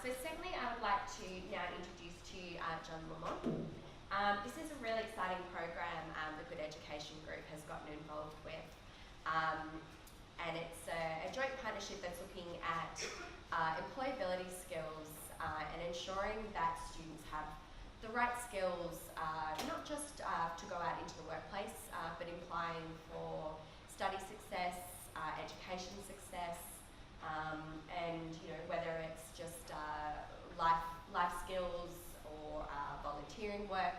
So secondly, I would like to now introduce to you John Lamont. This is a really exciting program the Good Education Group has gotten involved with. And it's a joint partnership that's looking at employability skills and ensuring that students have the right skills, not just to go out into the workplace, but applying for study success, education success, and whether it's just life skills or volunteering work.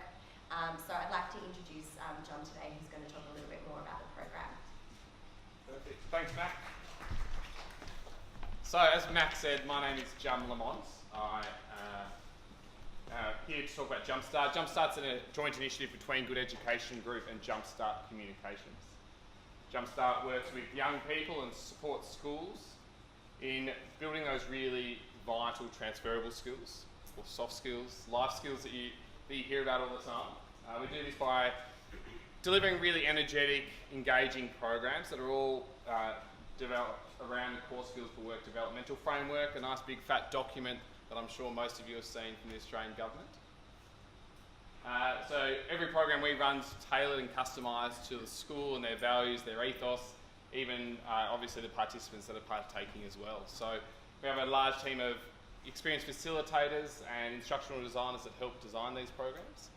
So I'd like to introduce John today, who's going to talk a little bit more about the program. Perfect. Thanks, Mac. So, as Mac said, my name is John Lamont. I'm here to talk about Jumpstart. Jumpstart's a joint initiative between Good Education Group and Jumpstart Communications. Jumpstart works with young people and supports schools in building those really vital transferable skills, or soft skills, life skills that you hear about all the time. We do this by delivering really energetic, engaging programs that are all developed around the Core Skills for Work developmental framework, a nice big fat document that I'm sure most of you have seen from the Australian government. So every program we run is tailored and customised to the school and their values, their ethos, even obviously the participants that are partaking as well. So we have a large team of experienced facilitators and instructional designers that help design these programs.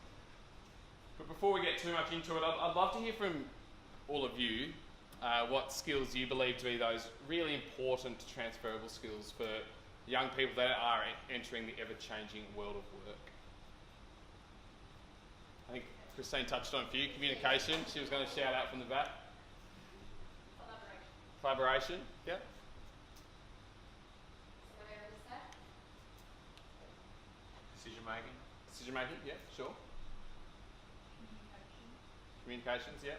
But before we get too much into it, I'd love to hear from all of you what skills you believe to be those really important transferable skills for young people that are entering the ever-changing world of work. I think Christine touched on a few. Communication, she was going to shout out from the back. Collaboration, yeah. Decision making. Decision making, yeah, sure. Communications, yeah.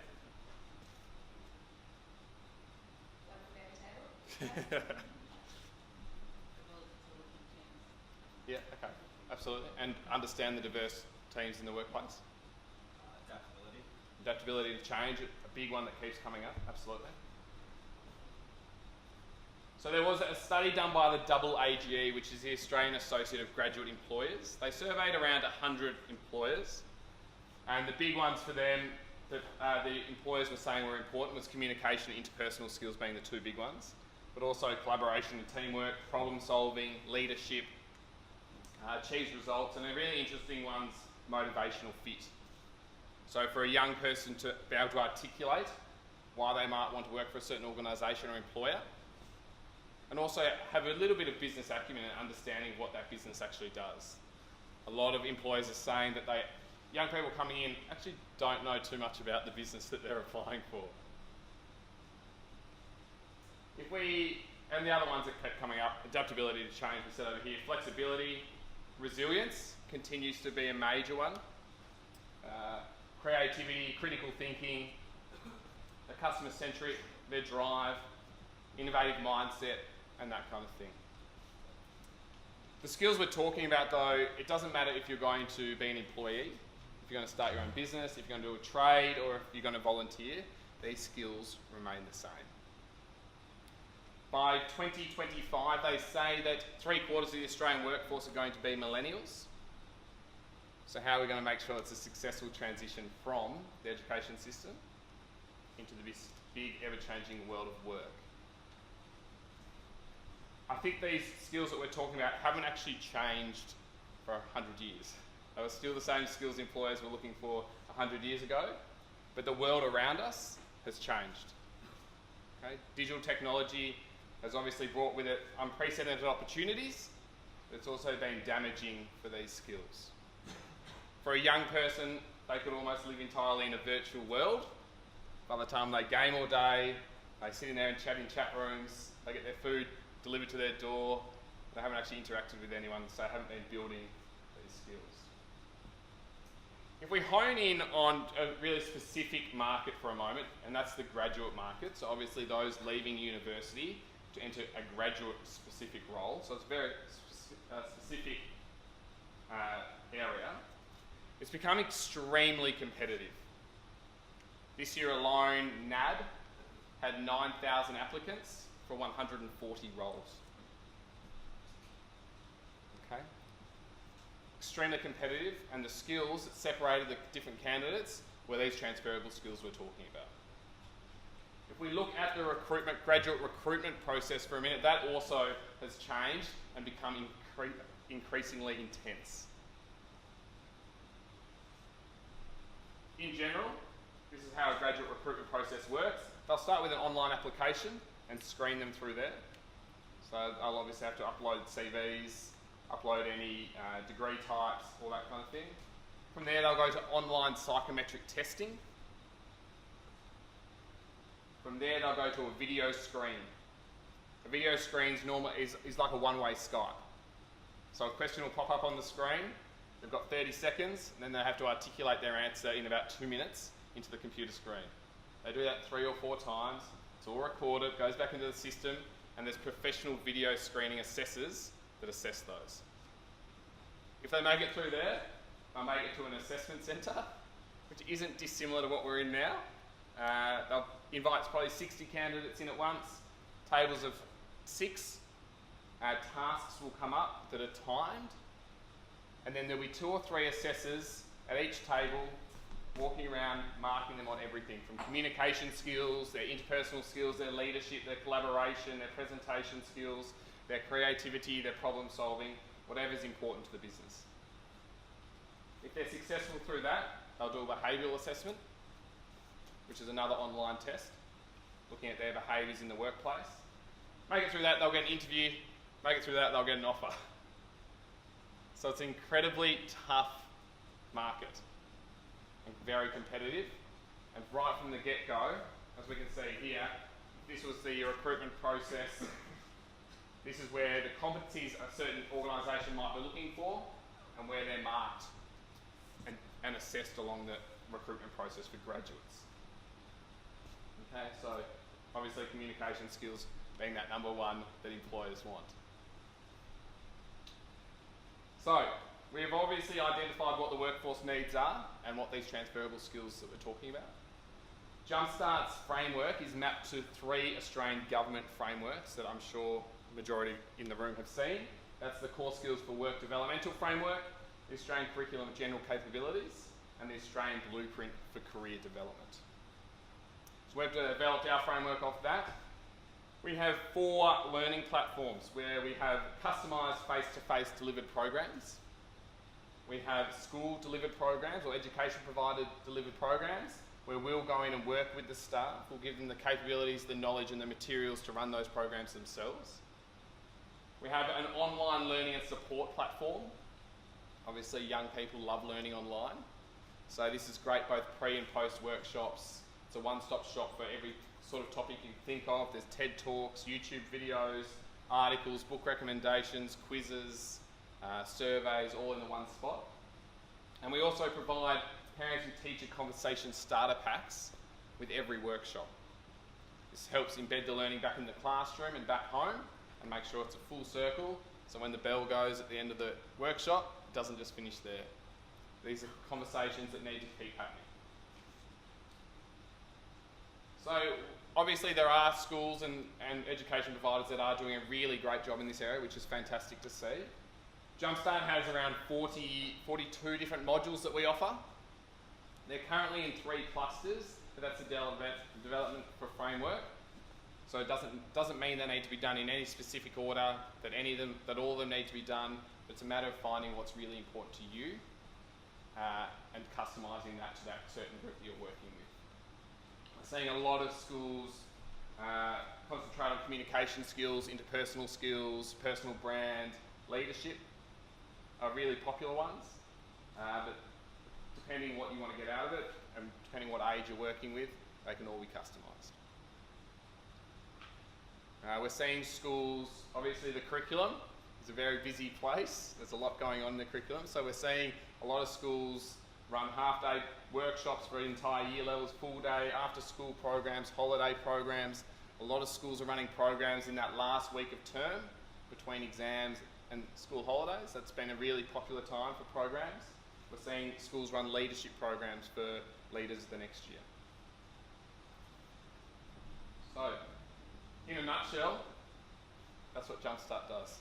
Yeah, okay, absolutely. And understand the diverse teams in the workplace. Adaptability. Adaptability to change, a big one that keeps coming up, absolutely. So there was a study done by the AAGE, which is the Australian Associate of Graduate Employers. They surveyed around 100 employers, and the big ones for them that the employers were saying were important was communication and interpersonal skills being the two big ones, but also collaboration and teamwork, problem solving, leadership, achieve results, and the really interesting ones, motivational fit. So for a young person to be able to articulate why they might want to work for a certain organisation or employer, and also have a little bit of business acumen and understanding what that business actually does. A lot of employers are saying that young people coming in actually don't know too much about the business that they're applying for. And the other ones that kept coming up, adaptability to change, we said over here, flexibility, resilience continues to be a major one. Creativity, critical thinking, the customer-centric, their drive, innovative mindset, and that kind of thing. The skills we're talking about though, it doesn't matter if you're going to be an employee, if you're going to start your own business, if you're going to do a trade, or if you're going to volunteer, these skills remain the same. By 2025, they say that 3/4 of the Australian workforce are going to be millennials. So how are we going to make sure it's a successful transition from the education system into this big, ever-changing world of work? I think these skills that we're talking about haven't actually changed for 100 years. They were still the same skills employers were looking for 100 years ago, but the world around us has changed. Okay? Digital technology has obviously brought with it unprecedented opportunities, but it's also been damaging for these skills. For a young person, they could almost live entirely in a virtual world. By the time they game all day, they sit in there and chat in chat rooms, they get their food delivered to their door, they haven't actually interacted with anyone, so they haven't been building these skills. If we hone in on a really specific market for a moment, and that's the graduate market, so obviously those leaving university to enter a graduate-specific role, so it's a very specific area, it's become extremely competitive. This year alone, NAB had 9,000 applicants for 140 roles. extremely competitive, and the skills that separated the different candidates were these transferable skills we're talking about. If we look at the graduate recruitment process for a minute, that also has changed and become increasingly intense. In general, this is how a graduate recruitment process works. They'll start with an online application and screen them through there. So I'll obviously have to upload CVs, upload any degree types, all that kind of thing. From there, they'll go to online psychometric testing. From there, they'll go to a video screen. A video screen is like a one-way Skype. So a question will pop up on the screen. They've got 30 seconds, and then they have to articulate their answer in about 2 minutes into the computer screen. They do that 3 or 4 times. It's all recorded, goes back into the system, and there's professional video screening assessors that assess those. If they make it through there, they'll make it to an assessment centre, which isn't dissimilar to what we're in now. They'll invite probably 60 candidates in at once, tables of 6. Tasks will come up that are timed, and then there'll be 2 or 3 assessors at each table walking around marking them on everything from communication skills, their interpersonal skills, their leadership, their collaboration, their presentation skills, their creativity, their problem solving, whatever's important to the business. If they're successful through that, they'll do a behavioural assessment, which is another online test, looking at their behaviours in the workplace. Make it through that, they'll get an interview. Make it through that, they'll get an offer. So it's an incredibly tough market and very competitive. And right from the get-go, as we can see here, this was the recruitment process. This is where the competencies a certain organisation might be looking for and where they're marked and assessed along the recruitment process for graduates. Okay, so obviously communication skills being that number one that employers want. So, we have obviously identified what the workforce needs are and what these transferable skills that we're talking about. Jumpstart's framework is mapped to 3 Australian government frameworks that I'm sure the majority in the room have seen. That's the Core Skills for Work Developmental Framework, the Australian Curriculum of General Capabilities, and the Australian Blueprint for Career Development. So we've developed our framework off that. We have 4 learning platforms where we have customised face-to-face delivered programs. We have school delivered programs or education provider delivered programs where we'll go in and work with the staff. We'll give them the capabilities, the knowledge and the materials to run those programs themselves. We have an online learning and support platform. Obviously young people love learning online. So this is great both pre and post workshops. It's a one-stop shop for every sort of topic you can think of. There's TED Talks, YouTube videos, articles, book recommendations, quizzes, surveys, all in the one spot. And we also provide parent and teacher conversation starter packs with every workshop. This helps embed the learning back in the classroom and back home and make sure it's a full circle, so when the bell goes at the end of the workshop, it doesn't just finish there. These are conversations that need to keep happening. So obviously there are schools and education providers that are doing a really great job in this area, which is fantastic to see. Jumpstart has around 42 different modules that we offer. They're currently in 3 clusters, but that's a development for framework. So it doesn't mean they need to be done in any specific order, that all of them need to be done. It's a matter of finding what's really important to you and customising that to that certain group that you're working with. We're seeing a lot of schools concentrate on communication skills, interpersonal skills, personal brand, leadership are really popular ones. But depending what you want to get out of it and depending what age you're working with, they can all be customised. We're seeing schools, obviously the curriculum is a very busy place. There's a lot going on in the curriculum. So we're seeing a lot of schools run half-day workshops for entire year levels, full day, after-school programs, holiday programs. A lot of schools are running programs in that last week of term between exams and school holidays. That's been a really popular time for programs. We're seeing schools run leadership programs for leaders the next year. So, in a nutshell, that's what Jumpstart does.